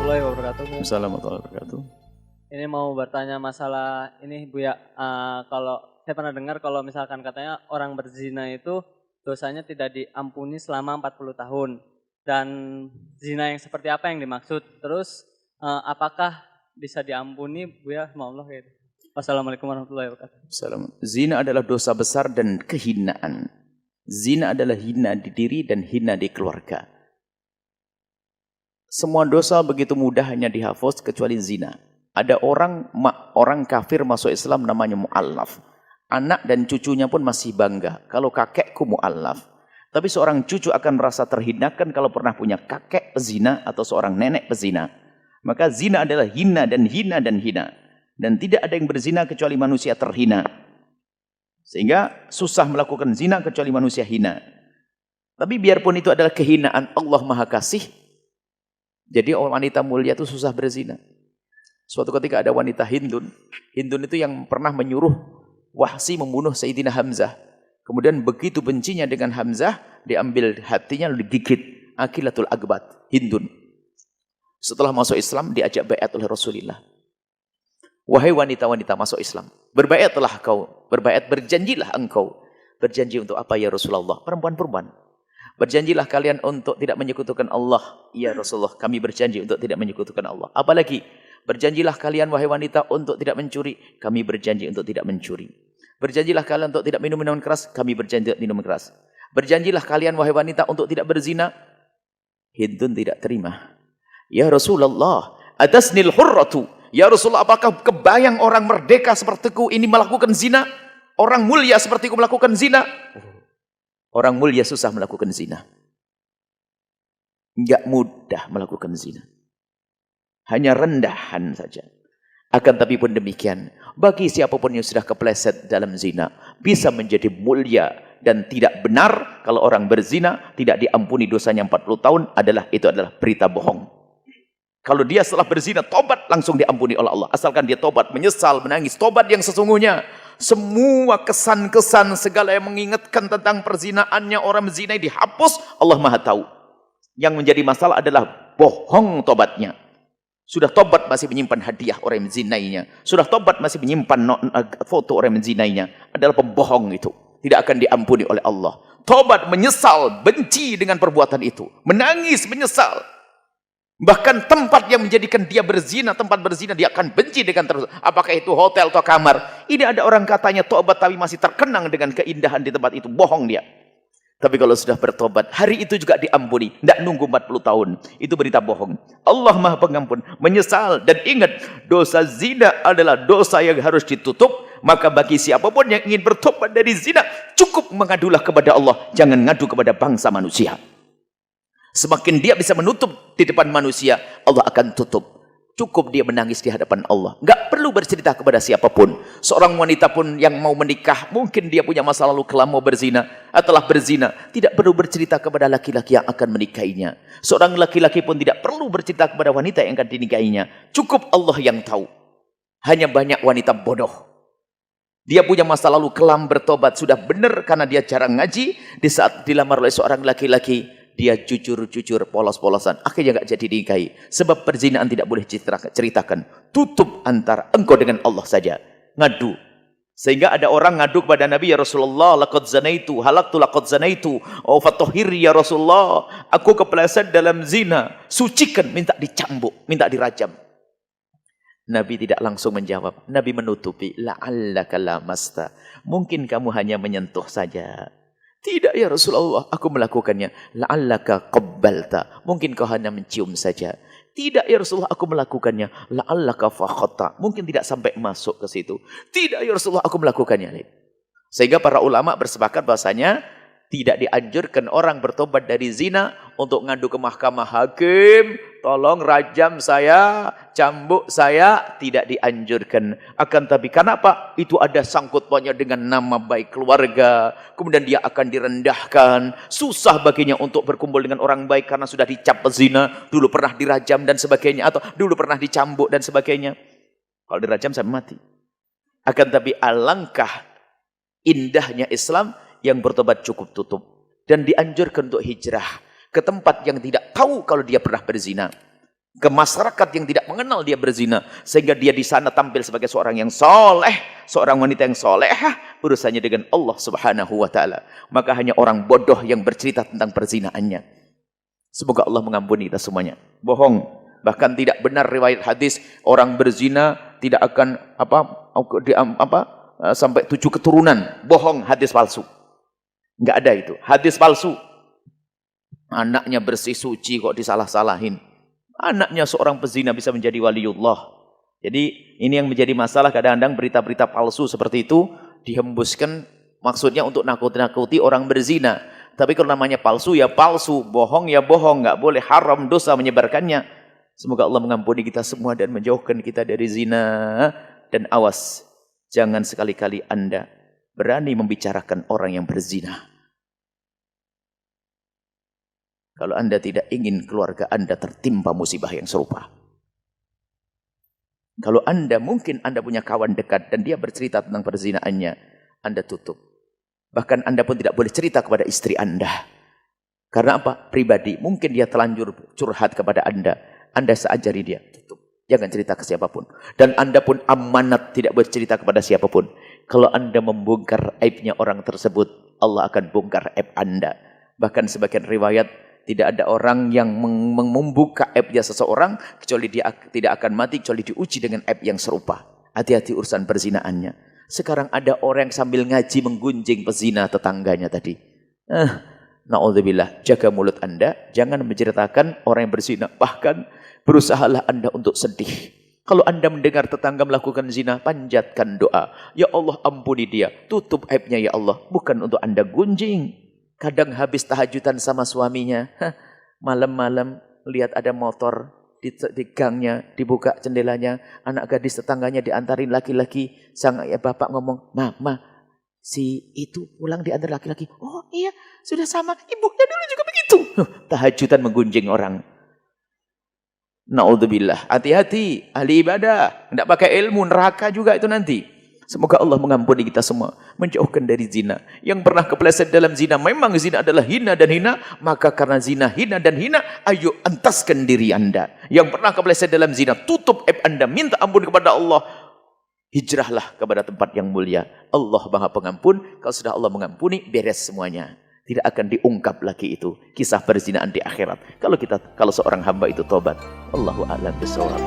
warahmatullahi wabarakatuh. Assalamualaikum warahmatullahi wabarakatuh. Ini mau bertanya masalah ini Bu ya. Kalau saya pernah dengar kalau misalkan katanya orang berzina itu dosanya tidak diampuni selama 40 tahun. Dan zina yang seperti apa yang dimaksud? Terus apakah bisa diampuni Bu ya? Semoga Allah gitu. Wassalamualaikum warahmatullahi wabarakatuh. Zina adalah dosa besar dan kehinaan. Zina adalah hina di diri dan hina di keluarga. Semua dosa begitu mudah hanya dihapus kecuali zina. Ada orang kafir masuk Islam namanya mu'allaf. Anak dan cucunya pun masih bangga. Kalau kakekku mu'allaf. Tapi seorang cucu akan merasa terhinakan kalau pernah punya kakek pezina atau seorang nenek pezina. Maka zina adalah hina dan hina dan hina. Dan tidak ada yang berzina kecuali manusia terhina. Sehingga susah melakukan zina kecuali manusia hina. Tapi biarpun itu adalah kehinaan, Allah Maha Kasih. Jadi wanita mulia itu susah berzina. Suatu ketika ada wanita Hindun. Hindun itu yang pernah menyuruh Wahsy membunuh Sayyidina Hamzah. Kemudian begitu bencinya dengan Hamzah, diambil hatinya lalu digigit. Akilatul Akbat, Hindun. Setelah masuk Islam, diajak baiat oleh Rasulullah. Wahai wanita-wanita masuk Islam, berbaiatlah kau, berjanjilah engkau. Berjanji untuk apa ya Rasulullah? Perempuan-perempuan. Berjanjilah kalian untuk tidak menyekutukan Allah. Ya Rasulullah, kami berjanji untuk tidak menyekutukan Allah. Apalagi, berjanjilah kalian wahai wanita untuk tidak mencuri. Kami berjanji untuk tidak mencuri. Berjanjilah kalian untuk tidak minum minuman keras. Kami berjanji untuk minum keras. Berjanjilah kalian wahai wanita untuk tidak berzina. Hindun tidak terima. Ya Rasulullah, atasnil hurratu. Ya Rasulullah, apakah kebayang orang merdeka sepertiku ini melakukan zina? Orang mulia sepertiku melakukan zina? Orang mulia susah melakukan zina. Enggak mudah melakukan zina. Hanya rendahan saja. Akan tapi pun demikian, bagi siapapun yang sudah kepleset dalam zina, bisa menjadi mulia dan tidak benar kalau orang berzina tidak diampuni dosanya 40 tahun itu adalah berita bohong. Kalau dia setelah berzina, tobat langsung diampuni oleh Allah. Asalkan dia tobat, menyesal, menangis. Tobat yang sesungguhnya. Semua kesan-kesan segala yang mengingatkan tentang perzinaannya orang berzina dihapus. Allah Maha tahu. Yang menjadi masalah adalah bohong tobatnya. Sudah tobat masih menyimpan hadiah orang yang menzinainya. Sudah tobat masih menyimpan foto orang yang menzinainya. Adalah pembohong itu. Tidak akan diampuni oleh Allah. Tobat, menyesal, benci dengan perbuatan itu. Menangis, menyesal. Bahkan tempat yang menjadikan dia berzina, tempat berzina dia akan benci dengan terus. Apakah itu hotel atau kamar? Ini ada orang katanya tobat tapi masih terkenang dengan keindahan di tempat itu. Bohong dia. Tapi kalau sudah bertobat, hari itu juga diampuni. Tidak nunggu 40 tahun. Itu berita bohong. Allah Maha Pengampun. Menyesal. Dan ingat, dosa zina adalah dosa yang harus ditutup. Maka bagi siapapun yang ingin bertobat dari zina, cukup mengadulah kepada Allah. Jangan ngadu kepada bangsa manusia. Semakin dia bisa menutup di depan manusia, Allah akan tutup. Cukup dia menangis di hadapan Allah. Enggak perlu bercerita kepada siapapun. Seorang wanita pun yang mau menikah, mungkin dia punya masa lalu kelam mau berzina, atau telah berzina, tidak perlu bercerita kepada laki-laki yang akan menikahinya. Seorang laki-laki pun tidak perlu bercerita kepada wanita yang akan dinikahinya. Cukup Allah yang tahu. Hanya banyak wanita bodoh. Dia punya masa lalu kelam, bertobat, sudah benar karena dia jarang ngaji. Di saat dilamar oleh seorang laki-laki, dia jujur-jujur, polos-polosan. Akhirnya enggak jadi dinikahi. Sebab perzinahan tidak boleh ceritakan. Tutup antara engkau dengan Allah saja. Ngadu. Sehingga ada orang ngadu kepada Nabi, ya Rasulullah, laqad zanaitu, halaktu laqad zanaitu. Oh fatahhir ya Rasulullah, aku kepleset dalam zina. Sucikan, minta dicambuk, minta dirajam. Nabi tidak langsung menjawab. Nabi menutupi. La'allaka lamasta. Mungkin kamu hanya menyentuh saja. Tidak ya Rasulullah, aku melakukannya. La'allaka qabbalta. Mungkin kau hanya mencium saja. Tidak ya Rasulullah, aku melakukannya. La'allaka fakhatta. Mungkin tidak sampai masuk ke situ. Tidak ya Rasulullah, aku melakukannya. Sehingga para ulama bersepakat bahasanya tidak dianjurkan orang bertobat dari zina untuk ngadu ke mahkamah hakim. Tolong rajam saya, cambuk saya, tidak dianjurkan. Akan tapi kenapa? Itu ada sangkut pautnya dengan nama baik keluarga. Kemudian dia akan direndahkan. Susah baginya untuk berkumpul dengan orang baik karena sudah dicap zina, dulu pernah dirajam dan sebagainya, atau dulu pernah dicambuk dan sebagainya. Kalau dirajam sampai mati. Akan tapi alangkah indahnya Islam yang bertobat cukup tutup. Dan dianjurkan untuk hijrah ke tempat yang tidak tahu kalau dia pernah berzina. ke masyarakat yang tidak mengenal dia berzina, sehingga dia di sana tampil sebagai seorang yang soleh, seorang wanita yang solehah, urusannya dengan Allah Subhanahu wa Ta'ala. Maka hanya orang bodoh yang bercerita tentang perzinaannya. Semoga Allah mengampuni kita semuanya. Bohong, bahkan tidak benar riwayat hadis orang berzina tidak akan sampai 7 keturunan. Bohong, hadis palsu. Enggak ada itu, hadis palsu. Anaknya bersih suci kok disalah-salahin. Anaknya seorang pezina bisa menjadi waliullah. Jadi ini yang menjadi masalah, kadang-kadang berita-berita palsu seperti itu dihembuskan maksudnya untuk nakut-nakuti orang berzina. Tapi kalau namanya palsu ya palsu, bohong ya bohong, nggak boleh, haram, dosa menyebarkannya. Semoga Allah mengampuni kita semua dan menjauhkan kita dari zina. Dan awas, jangan sekali-kali Anda berani membicarakan orang yang berzina. Kalau Anda tidak ingin keluarga Anda tertimpa musibah yang serupa. Kalau mungkin Anda punya kawan dekat dan dia bercerita tentang perzinaannya, Anda tutup. Bahkan Anda pun tidak boleh cerita kepada istri Anda. Karena apa? Pribadi. Mungkin dia telanjur curhat kepada Anda. Anda seajari dia, tutup. Jangan cerita ke siapapun. Dan Anda pun amanat tidak boleh cerita kepada siapapun. Kalau Anda membongkar aibnya orang tersebut, Allah akan bongkar aib Anda. Bahkan sebagian riwayat, tidak ada orang yang membuka aibnya seseorang kecuali dia tidak akan mati kecuali diuji dengan aib yang serupa. Hati-hati urusan perzinaannya. Sekarang ada orang yang sambil ngaji menggunjing pezina tetangganya tadi. Na'udzubillah, jaga mulut Anda, jangan menceritakan orang yang berzina. Bahkan berusahalah Anda untuk sedih. Kalau Anda mendengar tetangga melakukan zina, panjatkan doa. Ya Allah, ampuni dia, tutup aibnya ya Allah. Bukan untuk Anda gunjing. Kadang habis tahajudan sama suaminya, malam-malam lihat ada motor di gangnya, dibuka jendelanya, anak gadis tetangganya diantarin laki-laki, sang bapak ngomong, "Mama, si itu pulang diantar laki-laki." "Oh iya, sudah sama, ibunya dulu juga begitu." Tahajudan menggunjing orang. Na'udzubillah, hati-hati, ahli ibadah, tidak pakai ilmu, neraka juga itu nanti. Semoga Allah mengampuni kita semua, menjauhkan dari zina. Yang pernah kepleset dalam zina, memang zina adalah hina dan hina, maka karena zina hina dan hina, ayo entaskan diri Anda. Yang pernah kepleset dalam zina, tutup aib Anda, minta ampun kepada Allah. Hijrahlah kepada tempat yang mulia. Allah Maha Pengampun, kalau sudah Allah mengampuni, beres semuanya. Tidak akan diungkap lagi itu kisah perzinaan di akhirat. Kalau seorang hamba itu tobat. Allahu a'lam bishawab.